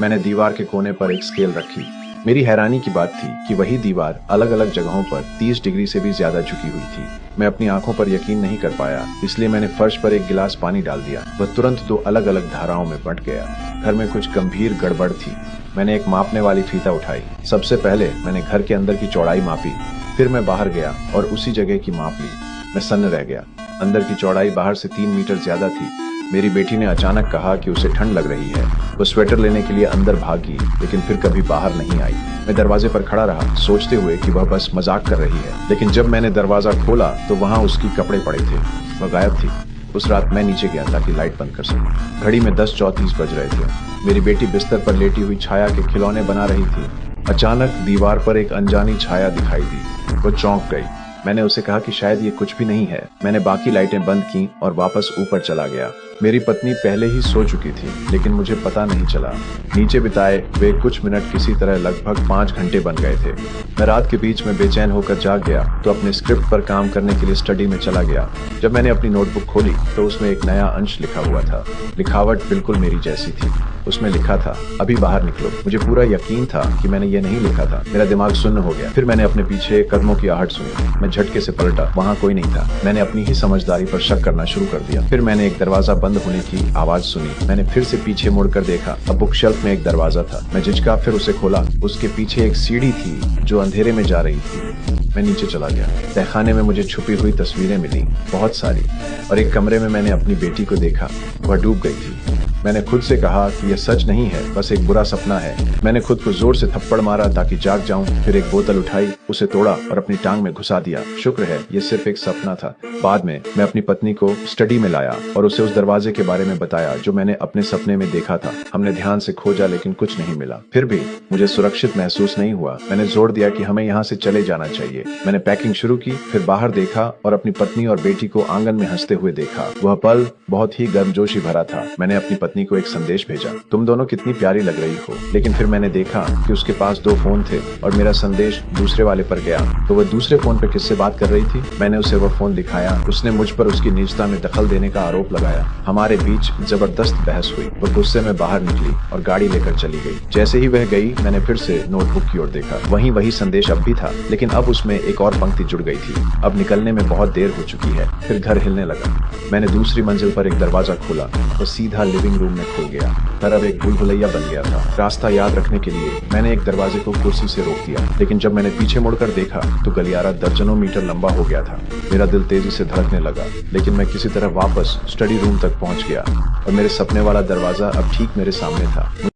मैंने दीवार के कोने पर एक स्केल रखी। मेरी हैरानी की बात थी कि वही दीवार अलग अलग जगहों पर 30 डिग्री से भी ज्यादा झुकी हुई थी। मैं अपनी आंखों पर यकीन नहीं कर पाया, इसलिए मैंने फर्श पर एक गिलास पानी डाल दिया। वह तुरंत दो अलग अलग धाराओं में बंट गया। घर में कुछ गंभीर गड़बड़ थी। मैंने एक मापने वाली फीता उठाई। सबसे पहले मैंने घर के अंदर की चौड़ाई मापी, फिर मैं बाहर गया और उसी जगह की माप ली। मैं सन्न रह गया। अंदर की चौड़ाई बाहर से 3 मीटर ज्यादा थी। मेरी बेटी ने अचानक कहा कि उसे ठंड लग रही है। वो स्वेटर लेने के लिए अंदर भागी, लेकिन फिर कभी बाहर नहीं आई। मैं दरवाजे पर खड़ा रहा, सोचते हुए कि वह बस मजाक कर रही है। लेकिन जब मैंने दरवाजा खोला तो वहाँ उसकी कपड़े पड़े थे। वह गायब थी। उस रात मैं नीचे गया ताकि लाइट बंद कर सकूं। घड़ी में 10:34 बज रहे थे। मेरी बेटी बिस्तर पर लेटी हुई छाया के खिलौने बना रही थी। अचानक दीवार पर एक अनजानी छाया दिखाई दी। वो चौंक गई। मैंने उसे कहा कि शायद ये कुछ भी नहीं है। मैंने बाकी लाइटें बंद की और वापस ऊपर चला गया। मेरी पत्नी पहले ही सो चुकी थी, लेकिन मुझे पता नहीं चला। नीचे बिताए वे कुछ मिनट किसी तरह लगभग 5 घंटे बन गए थे। मैं रात के बीच में बेचैन होकर जाग गया तो अपने स्क्रिप्ट पर काम करने के लिए स्टडी में चला गया। जब मैंने अपनी नोटबुक खोली तो उसमें एक नया अंश लिखा हुआ था। लिखावट बिल्कुल मेरी जैसी थी। उसमें लिखा था, अभी बाहर निकलो। मुझे पूरा यकीन था कि मैंने ये नहीं लिखा था। मेरा दिमाग सुन्न हो गया। फिर मैंने अपने पीछे कदमों की आहट सुनी। मैं झटके से पलटा। वहाँ कोई नहीं था। मैंने अपनी ही समझदारी पर शक करना शुरू कर दिया। फिर मैंने एक दरवाजा बंद होने की आवाज सुनी। मैंने फिर से पीछे मुड़कर देखा। अब बुक शेल्फ में एक दरवाजा था। मैं झिझका फिर उसे खोला। उसके पीछे एक सीढ़ी थी जो अंधेरे में जा रही थी। मैं नीचे चला गया। तहखाने में मुझे छुपी हुई तस्वीरें मिली, बहुत सारी, और एक कमरे में मैंने अपनी बेटी को देखा। वह डूब गई थी। मैंने खुद से कहा कि यह सच नहीं है, बस एक बुरा सपना है। मैंने खुद को जोर से थप्पड़ मारा ताकि जाग जाऊं। फिर एक बोतल उठाई, उसे तोड़ा और अपनी टांग में घुसा दिया। शुक्र है यह सिर्फ एक सपना था। बाद में मैं अपनी पत्नी को स्टडी में लाया और उसे उस दरवाजे के बारे में बताया जो मैंने अपने सपने में देखा था। हमने ध्यान से खोजा लेकिन कुछ नहीं मिला। फिर भी मुझे सुरक्षित महसूस नहीं हुआ। मैंने जोर दिया कि हमें यहाँ से चले जाना चाहिए। मैंने पैकिंग शुरू की, फिर बाहर देखा और अपनी पत्नी और बेटी को आंगन में हंसते हुए देखा। वह पल बहुत ही गर्मजोशी भरा था। मैंने अपनी पत्नी को एक संदेश भेजा, तुम दोनों कितनी प्यारी लग रही हो। लेकिन फिर मैंने देखा कि उसके पास 2 फोन थे और मेरा संदेश दूसरे वाले पर गया। तो वह दूसरे फोन पर किससे बात कर रही थी? मैंने उसे वह फोन दिखाया। उसने मुझ पर उसकी निजता में दखल देने का आरोप लगाया। हमारे बीच जबरदस्त बहस हुई। वह गुस्से में बाहर निकली और गाड़ी लेकर चली गई। जैसे ही वह गई मैंने फिर से नोटबुक की ओर देखा। वही संदेश अब भी था, लेकिन अब उसमें एक और पंक्ति जुड़ गई थी। अब निकलने में बहुत देर हो चुकी है। फिर घर हिलने लगा। मैंने दूसरी मंजिल पर एक दरवाजा खोला और सीधा लिविंग रूम में खुल गया। घर अब एक भूल भुलैया बन गया था। रास्ता याद रखने के लिए मैंने एक दरवाजे को कुर्सी से रोक दिया, लेकिन जब मैंने पीछे मुड़कर देखा तो गलियारा दर्जनों मीटर लंबा हो गया था। मेरा दिल तेजी से धड़कने लगा, लेकिन मैं किसी तरह वापस स्टडी रूम तक पहुंच गया और मेरे सपने वाला दरवाजा अब ठीक मेरे सामने था।